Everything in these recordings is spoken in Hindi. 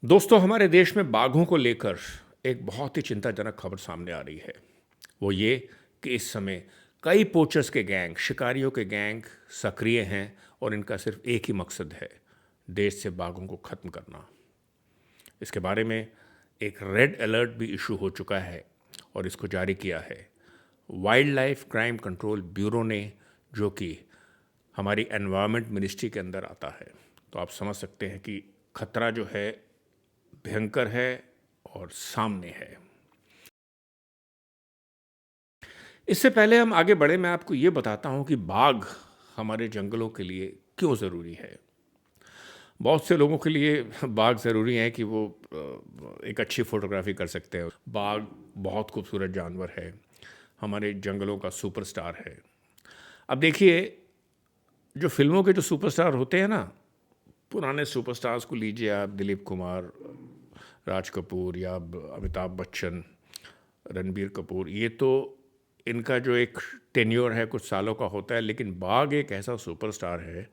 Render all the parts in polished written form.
दोस्तों, हमारे देश में बाघों को लेकर एक बहुत ही चिंताजनक खबर सामने आ रही है। वो ये कि इस समय कई पोचर्स के गैंग, शिकारियों के गैंग सक्रिय हैं और इनका सिर्फ एक ही मकसद है, देश से बाघों को ख़त्म करना। इसके बारे में एक रेड अलर्ट भी इशू हो चुका है और इसको जारी किया है wild life crime control bureau ने, जो कि हमारी एनवायरनमेंट मिनिस्ट्री के अंदर आता है। तो आप समझ सकते हैं कि खतरा जो है भयंकर है और सामने है। इससे पहले हम आगे बढ़े, मैं आपको ये बताता हूँ कि बाघ हमारे जंगलों के लिए क्यों ज़रूरी है। बहुत से लोगों के लिए बाघ ज़रूरी है कि वो एक अच्छी फ़ोटोग्राफी कर सकते हैं। बाघ बहुत खूबसूरत जानवर है, हमारे जंगलों का सुपरस्टार है। अब देखिए, जो फिल्मों के जो सुपरस्टार होते हैं ना, पुराने सुपरस्टार्स को लीजिए आप, दिलीप कुमार, राज कपूर या अमिताभ बच्चन, रणबीर कपूर, ये तो इनका जो एक टेन्योर है कुछ सालों का होता है। लेकिन बाघ एक ऐसा सुपरस्टार है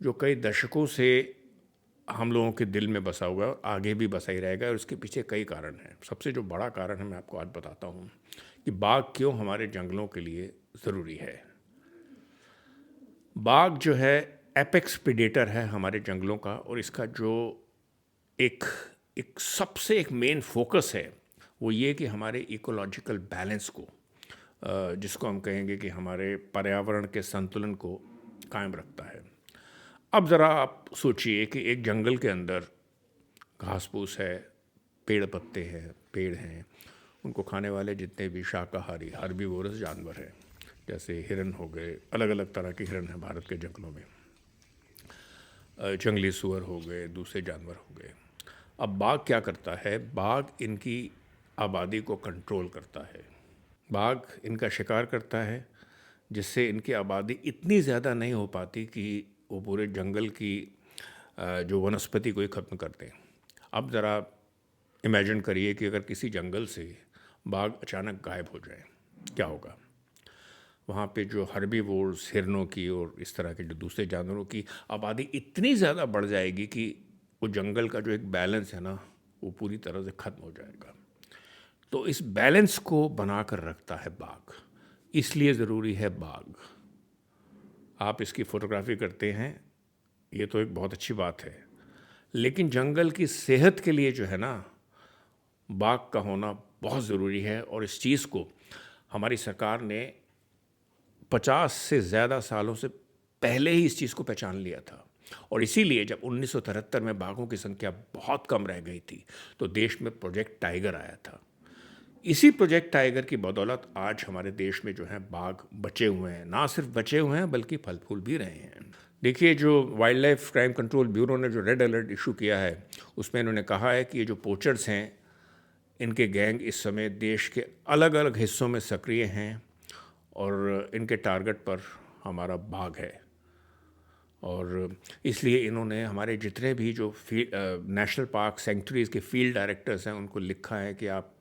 जो कई दशकों से हम लोगों के दिल में बसा हुआ है और आगे भी बसा ही रहेगा। और इसके पीछे कई कारण हैं। सबसे जो बड़ा कारण है, मैं आपको आज बताता हूँ कि बाघ क्यों हमारे जंगलों के लिए ज़रूरी है। बाघ जो है एपेक्स प्रेडेटर है हमारे जंगलों का, और इसका जो एक एक सबसे एक मेन फोकस है वो ये कि हमारे इकोलॉजिकल बैलेंस को, जिसको हम कहेंगे कि हमारे पर्यावरण के संतुलन को कायम रखता है। अब ज़रा आप सोचिए कि एक जंगल के अंदर घास फूस है, पेड़ पत्ते हैं, पेड़ हैं, उनको खाने वाले जितने भी शाकाहारी हर्बीवोरस जानवर हैं, जैसे हिरन हो गए, अलग अलग तरह के हिरन हैं भारत के जंगलों में, जंगली सुअर हो गए, दूसरे जानवर हो गए। अब बाघ क्या करता है? बाघ इनकी आबादी को कंट्रोल करता है। बाघ इनका शिकार करता है, जिससे इनकी आबादी इतनी ज़्यादा नहीं हो पाती कि वो पूरे जंगल की जो वनस्पति को ही ख़त्म कर दें। अब ज़रा इमेजिन करिए कि अगर किसी जंगल से बाघ अचानक गायब हो जाए, क्या होगा? वहाँ पे जो हर्बीवोर्स, हिरनों की और इस तरह के जो दूसरे जानवरों की आबादी इतनी ज़्यादा बढ़ जाएगी कि वो जंगल का जो एक बैलेंस है ना, वो पूरी तरह से ख़त्म हो जाएगा। तो इस बैलेंस को बना कर रखता है बाघ, इसलिए ज़रूरी है बाघ। आप इसकी फ़ोटोग्राफी करते हैं, ये तो एक बहुत अच्छी बात है, लेकिन जंगल की सेहत के लिए जो है ना, बाघ का होना बहुत ज़रूरी है। और इस चीज़ को हमारी सरकार ने 50 से ज़्यादा सालों से पहले ही इस चीज़ को पहचान लिया था। और इसीलिए जब 1973 में बाघों की संख्या बहुत कम रह गई थी, तो देश में प्रोजेक्ट टाइगर आया था। इसी प्रोजेक्ट टाइगर की बदौलत आज हमारे देश में जो है बाघ बचे हुए हैं। ना सिर्फ बचे हुए हैं, बल्कि फल फूल भी रहे हैं। देखिए, जो wild life crime control bureau ने जो रेड अलर्ट इशू किया है, उसमें इन्होंने कहा है कि ये जो पोचर्स हैं, इनके गैंग इस समय देश के अलग अलग हिस्सों में सक्रिय हैं और इनके टारगेट पर हमारा बाघ है। और इसलिए इन्होंने हमारे जितने भी जो नेशनल पार्क सेंचुरीज़ के फील्ड डायरेक्टर्स हैं, उनको लिखा है कि आप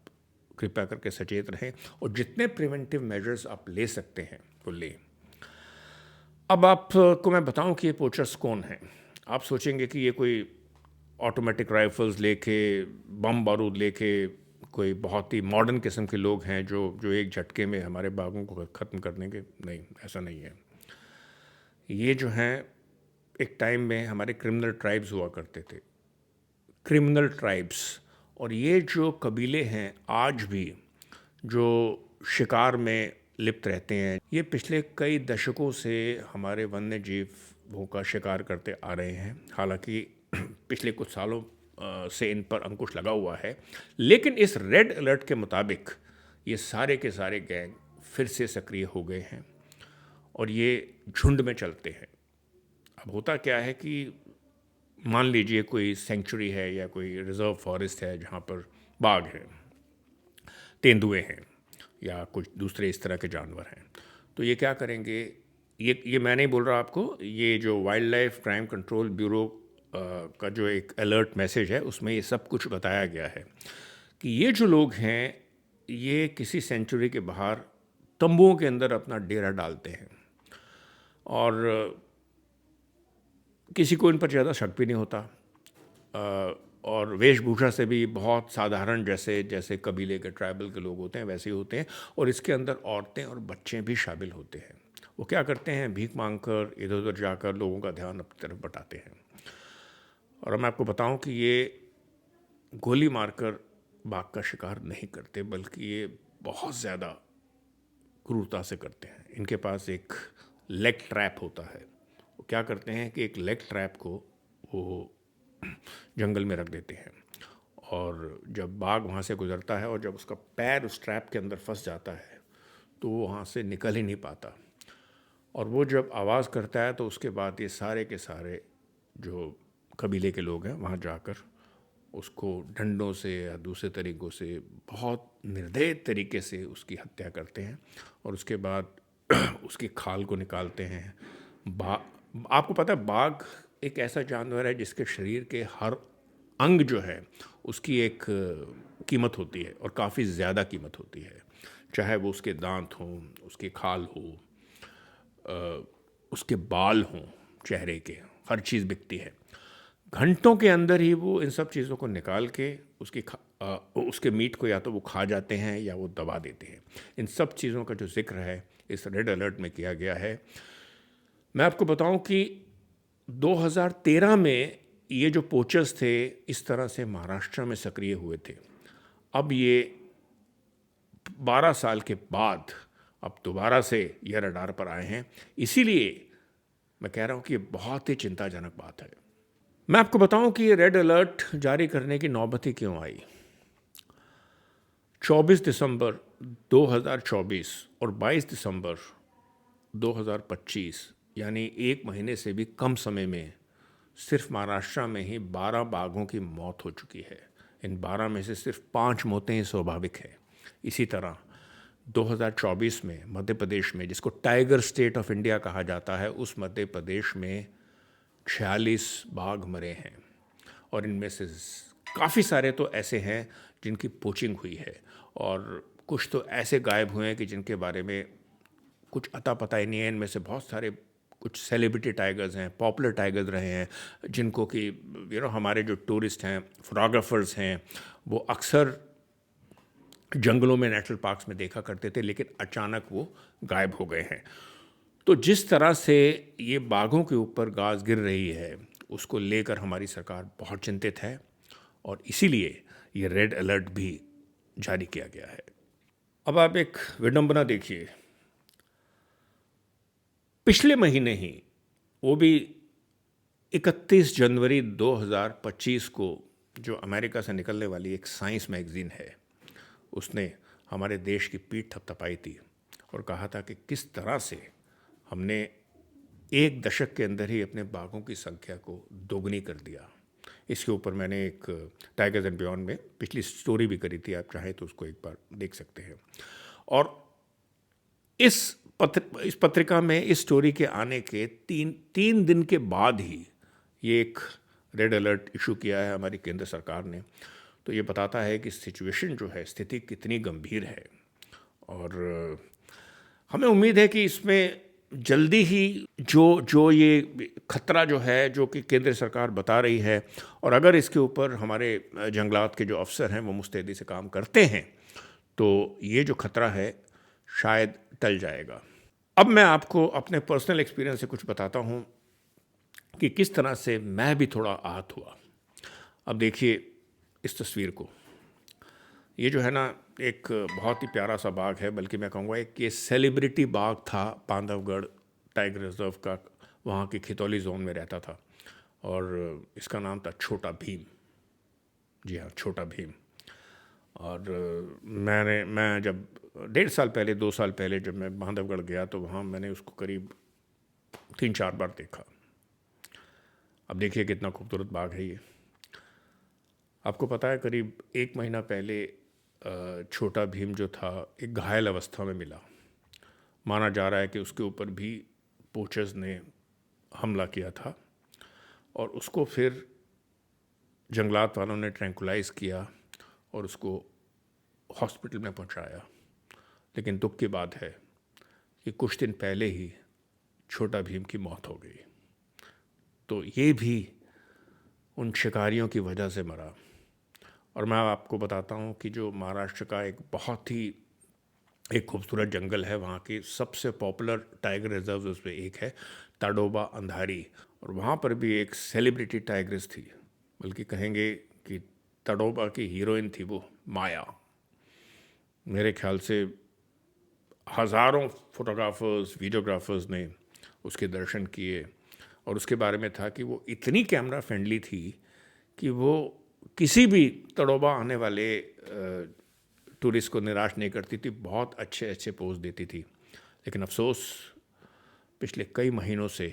कृपया करके सचेत रहें और जितने प्रिवेंटिव मेजर्स आप ले सकते हैं वो लें। अब आपको मैं बताऊं कि ये पोचर्स कौन हैं। आप सोचेंगे कि ये कोई ऑटोमेटिक राइफल्स लेके, बम बारूद लेके, कोई बहुत ही मॉडर्न किस्म के लोग हैं जो जो एक झटके में हमारे बागों को ख़त्म कर देंगे। नहीं, ऐसा नहीं है। ये जो हैं, एक टाइम में हमारे क्रिमिनल ट्राइब्स हुआ करते थे, क्रिमिनल ट्राइब्स। और ये जो कबीले हैं आज भी जो शिकार में लिप्त रहते हैं, ये पिछले कई दशकों से हमारे वन्य जीवों का शिकार करते आ रहे हैं। हालांकि पिछले कुछ सालों से इन पर अंकुश लगा हुआ है, लेकिन इस रेड अलर्ट के मुताबिक ये सारे के सारे गैंग फिर से सक्रिय हो गए हैं और ये झुंड में चलते हैं। अब होता क्या है कि मान लीजिए कोई सेंचुरी है या कोई रिज़र्व फॉरेस्ट है जहाँ पर बाघ हैं, तेंदुए हैं या कुछ दूसरे इस तरह के जानवर हैं, तो ये क्या करेंगे? ये मैं नहीं बोल रहा आपको, ये जो wild life crime control bureau का जो एक अलर्ट मैसेज है, उसमें ये सब कुछ बताया गया है कि ये जो लोग हैं, ये किसी सेंचुरी के बाहर तंबुओं के अंदर अपना डेरा डालते हैं और किसी को इन पर ज़्यादा शक भी नहीं होता। और वेशभूषा से भी बहुत साधारण, जैसे जैसे कबीले के ट्राइबल के लोग होते हैं वैसे ही होते हैं। और इसके अंदर औरतें और बच्चे भी शामिल होते हैं। वो क्या करते हैं, भीख मांगकर इधर उधर जाकर लोगों का ध्यान अपनी तरफ बटाते हैं। और मैं आपको बताऊं कि ये गोली मारकर बाघ का शिकार नहीं करते, बल्कि ये बहुत ज़्यादा क्रूरता से करते हैं। इनके पास एक लेग ट्रैप होता है। वो क्या करते हैं कि एक लेग ट्रैप को वो जंगल में रख देते हैं, और जब बाघ वहाँ से गुजरता है और जब उसका पैर उस ट्रैप के अंदर फंस जाता है तो वो वहाँ से निकल ही नहीं पाता। और वो जब आवाज़ करता है तो उसके बाद ये सारे के सारे जो कबीले के लोग हैं वहाँ जाकर उसको डंडों से या दूसरे तरीक़ों से बहुत निर्दयी तरीके से उसकी हत्या करते हैं। और उसके बाद उसकी खाल को निकालते हैं। बा आपको पता है, बाघ एक ऐसा जानवर है जिसके शरीर के हर अंग जो है उसकी एक कीमत होती है, और काफ़ी ज़्यादा कीमत होती है। चाहे वो उसके दांत हों, उसकी खाल हो, उसके बाल हों, चेहरे के, हर चीज़ बिकती है। घंटों के अंदर ही वो इन सब चीज़ों को निकाल के उसके मीट को या तो वो खा जाते हैं या वो दबा देते हैं। इन सब चीज़ों का जो जिक्र है इस रेड अलर्ट में किया गया है। मैं आपको बताऊं कि 2013 में ये जो पोचर्स थे इस तरह से महाराष्ट्र में सक्रिय हुए थे। अब ये 12 साल के बाद अब दोबारा से ये रडार पर आए हैं। इसीलिए मैं कह रहा हूं कि ये बहुत ही चिंताजनक बात है। मैं आपको बताऊं कि ये रेड अलर्ट जारी करने की नौबत ही क्यों आई। 24 दिसंबर 2024 और 22 दिसंबर 2025, यानी एक महीने से भी कम समय में सिर्फ महाराष्ट्र में ही 12 बाघों की मौत हो चुकी है। इन 12 में से सिर्फ 5 मौतें ही स्वाभाविक हैं। इसी तरह 2024 में मध्य प्रदेश में, जिसको टाइगर स्टेट ऑफ इंडिया कहा जाता है, उस मध्य प्रदेश में 46 बाघ मरे हैं। और इनमें से काफ़ी सारे तो ऐसे हैं जिनकी पोचिंग हुई है, और कुछ तो ऐसे गायब हुए हैं कि जिनके बारे में कुछ अता पता ही नहीं है। इनमें से बहुत सारे कुछ सेलिब्रिटी टाइगर्स हैं, पॉपुलर टाइगर्स रहे हैं, जिनको कि हमारे जो टूरिस्ट हैं, फोटोग्राफर्स हैं, वो अक्सर जंगलों में, नेशनल पार्क्स में देखा करते थे, लेकिन अचानक वो गायब हो गए हैं। तो जिस तरह से ये बाघों के ऊपर गाज गिर रही है उसको लेकर हमारी सरकार बहुत चिंतित है, और इसीलिए ये रेड अलर्ट भी जारी किया गया है। अब आप एक विडंबना देखिए, पिछले महीने ही, वो भी 31 जनवरी 2025 को, जो अमेरिका से निकलने वाली एक साइंस मैगजीन है, उसने हमारे देश की पीठ थपथपाई थी और कहा था कि किस तरह से हमने एक दशक के अंदर ही अपने बाघों की संख्या को दोगुनी कर दिया। इसके ऊपर मैंने एक टाइगर्स एंड बियॉन्ड में पिछली स्टोरी भी करी थी, आप चाहें तो उसको एक बार देख सकते हैं। और इस पत्रिका में इस स्टोरी के आने के तीन दिन के बाद ही ये एक रेड अलर्ट इशू किया है हमारी केंद्र सरकार ने। तो ये बताता है कि सिचुएशन जो है, स्थिति कितनी गंभीर है, और हमें उम्मीद है कि इसमें जल्दी ही जो ये खतरा जो है, जो कि केंद्र सरकार बता रही है, और अगर इसके ऊपर हमारे जंगलात के जो अफसर हैं वो मुस्तैदी से काम करते हैं, तो ये जो खतरा है शायद टल जाएगा। अब मैं आपको अपने पर्सनल एक्सपीरियंस से कुछ बताता हूँ कि किस तरह से मैं भी थोड़ा आहत हुआ। अब देखिए इस तस्वीर को, ये जो है ना, एक बहुत ही प्यारा सा बाग है, बल्कि मैं कहूँगा एक ये सेलिब्रिटी बाग था बांधवगढ़ टाइगर रिजर्व का। वहाँ की खितौली जोन में रहता था, और इसका नाम था छोटा भीम। जी हाँ, छोटा भीम। और मैं जब 1.5 साल पहले, 2 साल पहले जब मैं बांधवगढ़ गया तो वहाँ मैंने उसको करीब 3-4 बार देखा। अब देखिए कितना खूबसूरत बाग है ये। आपको पता है, करीब 1 महीना पहले छोटा भीम जो था एक घायल अवस्था में मिला। माना जा रहा है कि उसके ऊपर भी पोचर्स ने हमला किया था, और उसको फिर जंगलात वालों ने ट्रैंकुलाइज किया और उसको हॉस्पिटल में पहुंचाया। लेकिन दुख की बात है कि कुछ दिन पहले ही छोटा भीम की मौत हो गई। तो ये भी उन शिकारियों की वजह से मरा। और मैं आपको बताता हूँ कि जो महाराष्ट्र का एक बहुत ही एक खूबसूरत जंगल है, वहाँ की सबसे पॉपुलर टाइगर रिजर्व उसमें एक है ताडोबा अंधारी, और वहाँ पर भी एक सेलिब्रिटी टाइग्रेस थी, बल्कि कहेंगे कि ताडोबा की हीरोइन थी वो माया। मेरे ख्याल से हज़ारों फोटोग्राफर्स वीडियोग्राफर्स ने उसके दर्शन किए, और उसके बारे में था कि वो इतनी कैमरा फ्रेंडली थी कि वो किसी भी तड़ोबा आने वाले टूरिस्ट को निराश नहीं करती थी, बहुत अच्छे अच्छे पोज देती थी। लेकिन अफसोस पिछले कई महीनों से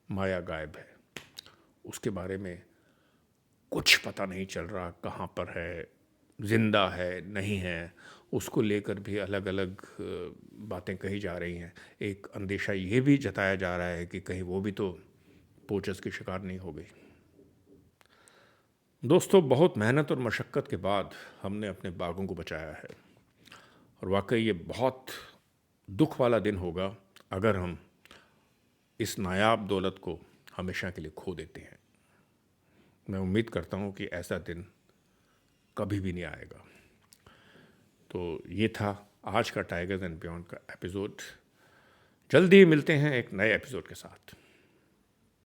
माया गायब है। उसके बारे में कुछ पता नहीं चल रहा, कहाँ पर है, जिंदा है नहीं है, उसको लेकर भी अलग अलग बातें कही जा रही हैं। एक अंदेशा ये भी जताया जा रहा है कि कहीं वो भी तो पोचर्स की शिकार नहीं हो गई। दोस्तों, बहुत मेहनत और मशक्क़त के बाद हमने अपने बाघों को बचाया है, और वाकई ये बहुत दुख वाला दिन होगा अगर हम इस नायाब दौलत को हमेशा के लिए खो देते हैं। मैं उम्मीद करता हूँ कि ऐसा दिन कभी भी नहीं आएगा। तो ये था आज का टाइगर्स एंड बियॉन्ड का एपिसोड। जल्दी मिलते हैं एक नए एपिसोड के साथ।